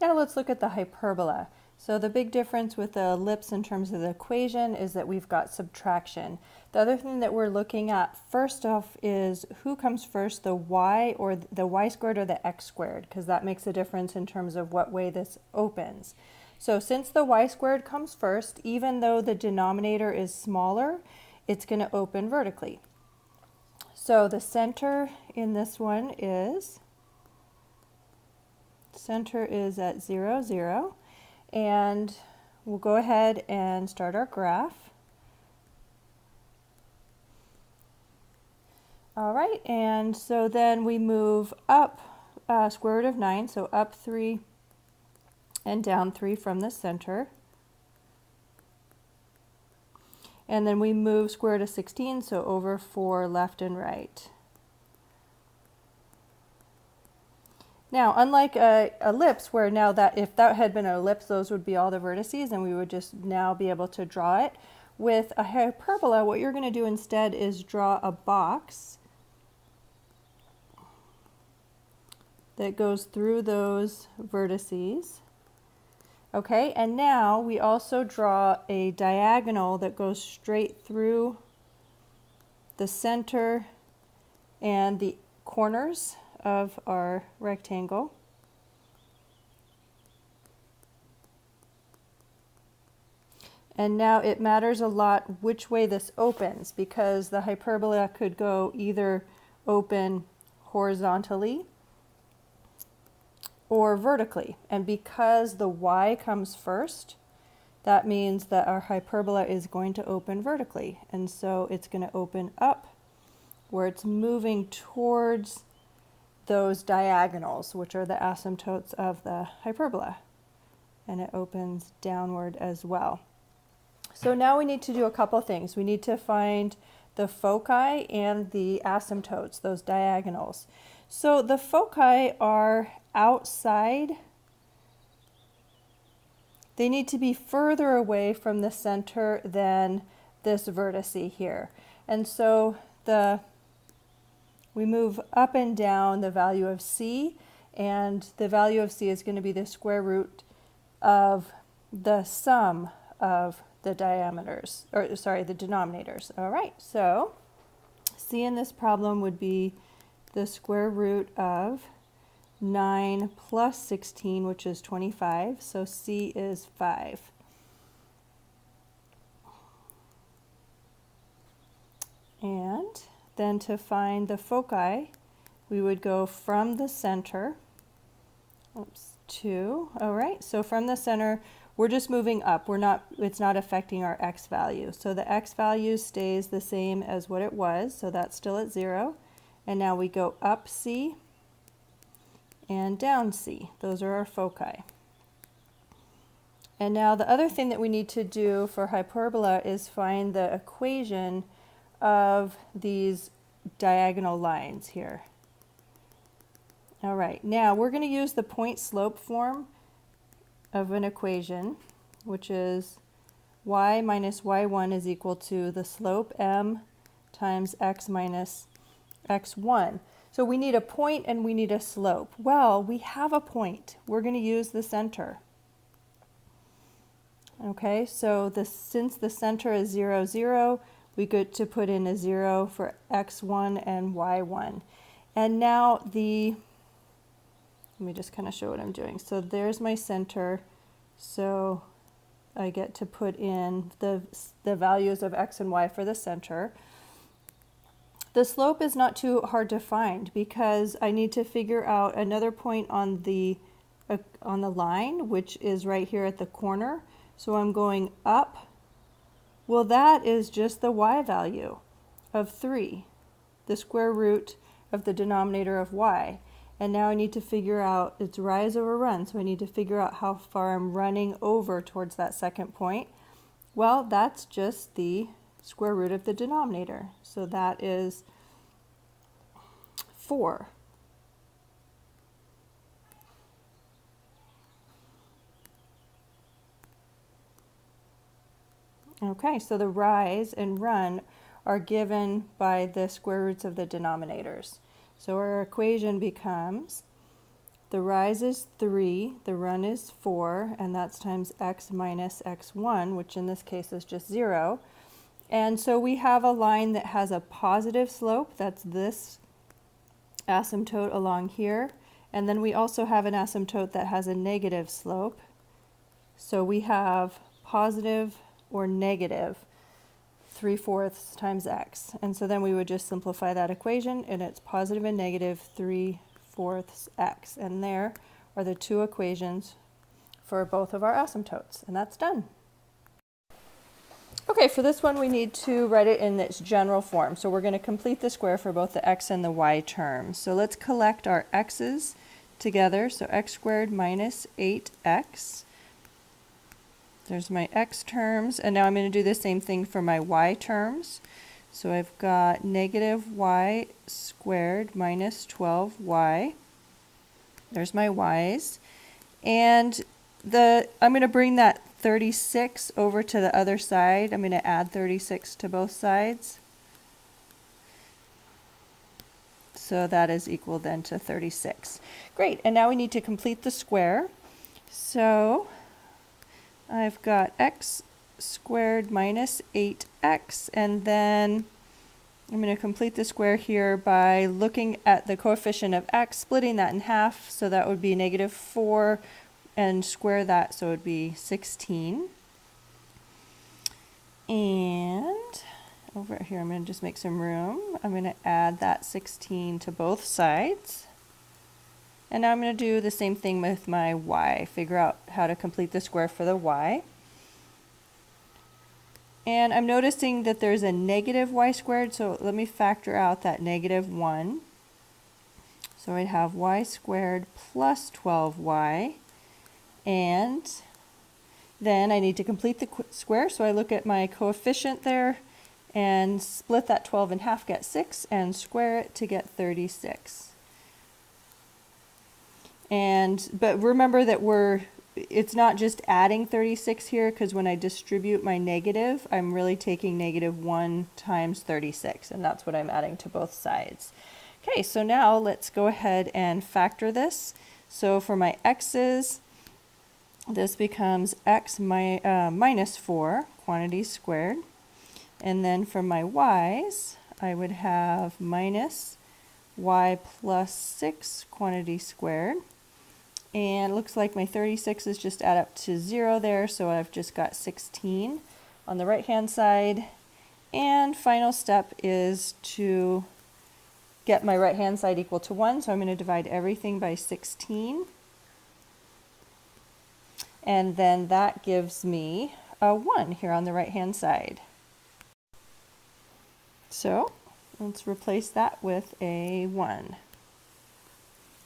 Now let's look at the hyperbola. So the big difference with the ellipse in terms of the equation is that we've got subtraction. The other thing that we're looking at first off is who comes first, the y or the y squared or the x squared, because that makes a difference in terms of what way this opens. So since the y squared comes first, even though the denominator is smaller, it's going to open vertically. So the center in this one is, center is at 0, 0. And we'll go ahead and start our graph. All right, and so then we move up square root of 9, so up 3 and down 3 from the center. And then we move square root of 16, so over 4 left and right. Now, unlike a ellipse, where now that if that had been an ellipse, those would be all the vertices, and we would just now be able to draw it. With a hyperbola, what you're going to do instead is draw a box that goes through those vertices. Okay, and now we also draw a diagonal that goes straight through the center and the corners of our rectangle. And now it matters a lot which way this opens, because the hyperbola could go either open horizontally or vertically. And because the y comes first, that means that our hyperbola is going to open vertically. And so it's going to open up where it's moving towards those diagonals, which are the asymptotes of the hyperbola. And it opens downward as well. So now we need to do a couple things. We need to find the foci and the asymptotes, those diagonals. So the foci are outside. They need to be further away from the center than this vertex here. And so we move up and down the value of c, and the value of c is going to be the square root of the sum of the diameters, or sorry, the denominators. All right, so c in this problem would be the square root of 9 plus 16, which is 25, so c is 5. And then to find the foci, we would go from the center, all right, so from the center, we're just moving up. It's not affecting our x value. So the x value stays the same as what it was, so that's still at 0. And now we go up c and down c. Those are our foci. And now the other thing that we need to do for hyperbola is find the equation of these diagonal lines here. All right, now we're going to use the point slope form of an equation, which is y minus y1 is equal to the slope m times x minus x1. So we need a point and we need a slope. Well, we have a point. We're going to use the center. Okay, so since the center is 0, 0, we get to put in a 0 for x1 and y1. And now let me just kind of show what I'm doing. So there's my center. So I get to put in the values of x and y for the center. The slope is not too hard to find because I need to figure out another point on the line, which is right here at the corner. So I'm going up. Well, that is just the y value of 3, the square root of the denominator of y. And now I need to figure out, it's rise over run, so I need to figure out how far I'm running over towards that second point. Well, that's just the square root of the denominator. So that is 4. Okay, so the rise and run are given by the square roots of the denominators. So our equation becomes the rise is 3, the run is 4, and that's times x minus x1, which in this case is just 0. And so we have a line that has a positive slope, that's this asymptote along here. And then we also have an asymptote that has a negative slope. So we have positive or negative 3/4 times x. And so then we would just simplify that equation, and it's positive and negative 3/4 x. And there are the two equations for both of our asymptotes, and that's done. Okay, for this one we need to write it in its general form. So we're going to complete the square for both the x and the y terms. So let's collect our x's together. So x squared minus 8x. There's my x terms, and now I'm going to do the same thing for my y terms. So I've got negative y squared minus 12y. There's my y's. And I'm going to bring that 36 over to the other side. I'm going to add 36 to both sides. So that is equal then to 36. Great, and now we need to complete the square. So I've got x squared minus 8x, and then I'm going to complete the square here by looking at the coefficient of x, splitting that in half, so that would be negative 4, and square that, so it would be 16. And over here, I'm going to just make some room. I'm going to add that 16 to both sides. And now I'm going to do the same thing with my y, figure out how to complete the square for the y. And I'm noticing that there's a negative y squared, so let me factor out that negative 1. So I have y squared plus 12y. And then I need to complete the square, so I look at my coefficient there and split that 12 in half, get 6, and square it to get 36. But remember that it's not just adding 36 here, because when I distribute my negative, I'm really taking negative 1 times 36, and that's what I'm adding to both sides. Okay, so now let's go ahead and factor this. So for my x's, this becomes x minus 4, quantity squared. And then for my y's, I would have minus y plus 6, quantity squared. And it looks like my 36's just add up to 0 there, so I've just got 16 on the right-hand side. And final step is to get my right-hand side equal to 1, so I'm going to divide everything by 16. And then that gives me a 1 here on the right-hand side. So let's replace that with a 1.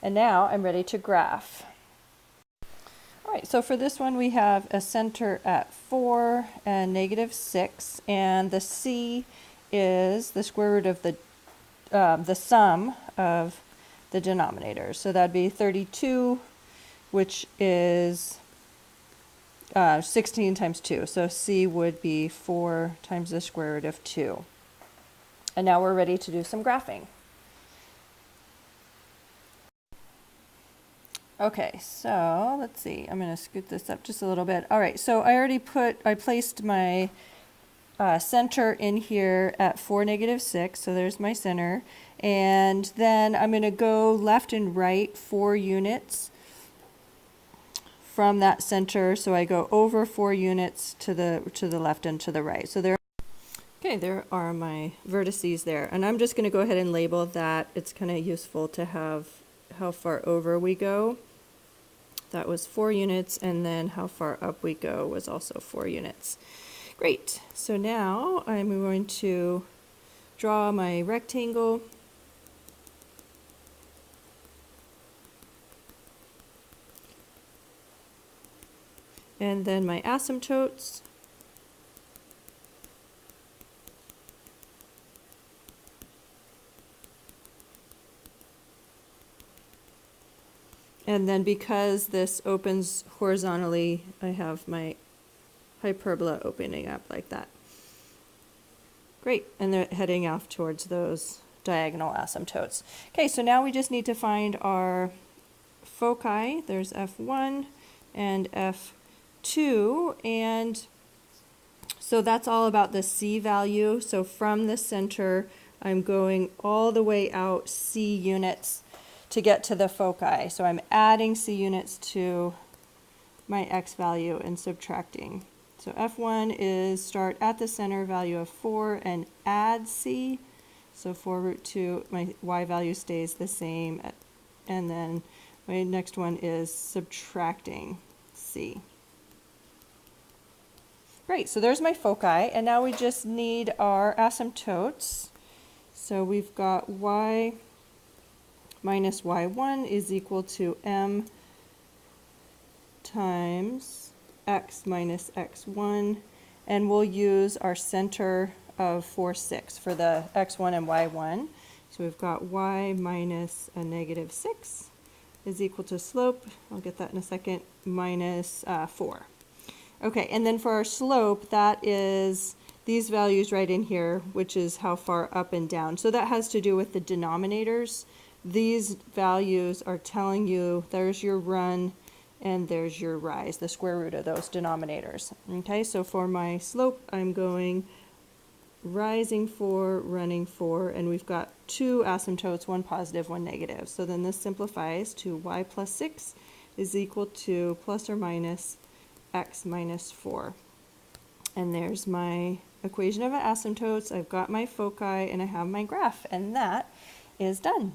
And now I'm ready to graph. All right, so for this one we have a center at 4 and negative 6, and the c is the square root of the sum of the denominators. So that'd be 32, which is 16 times 2. So c would be 4 times the square root of 2. And now we're ready to do some graphing. Okay, so let's see. I'm going to scoot this up just a little bit. All right, so I placed my center in here at 4, negative 6. So there's my center. And then I'm going to go left and right 4 units from that center. So I go over 4 units to the left and to the right. So there are my vertices there. And I'm just going to go ahead and label that. It's kind of useful to have how far over we go. That was 4 units, and then how far up we go was also 4 units. Great. So now I'm going to draw my rectangle. And then my asymptotes. And then because this opens horizontally, I have my hyperbola opening up like that. Great, and they're heading off towards those diagonal asymptotes. Okay, so now we just need to find our foci. There's F1 and F2, and so that's all about the C value. So from the center, I'm going all the way out C units to get to the foci. So I'm adding C units to my X value and subtracting. So F1 is start at the center, value of 4, and add C. So 4 root 2, my Y value stays the same. And then my next one is subtracting C. Great, so there's my foci, and now we just need our asymptotes. So we've got y minus y1 is equal to m times x minus x1, and we'll use our center of 4, 6 for the x1 and y1. So we've got y minus a negative 6 is equal to slope, I'll get that in a second, minus 4. Okay, and then for our slope, that is these values right in here, which is how far up and down. So that has to do with the denominators. These values are telling you there's your run and there's your rise, the square root of those denominators. Okay, so for my slope, I'm going rising 4, running 4, and we've got 2 asymptotes, one positive, one negative. So then this simplifies to y plus 6 is equal to plus or minus x minus 4. And there's my equation of asymptotes. I've got my foci, and I have my graph, and that is done.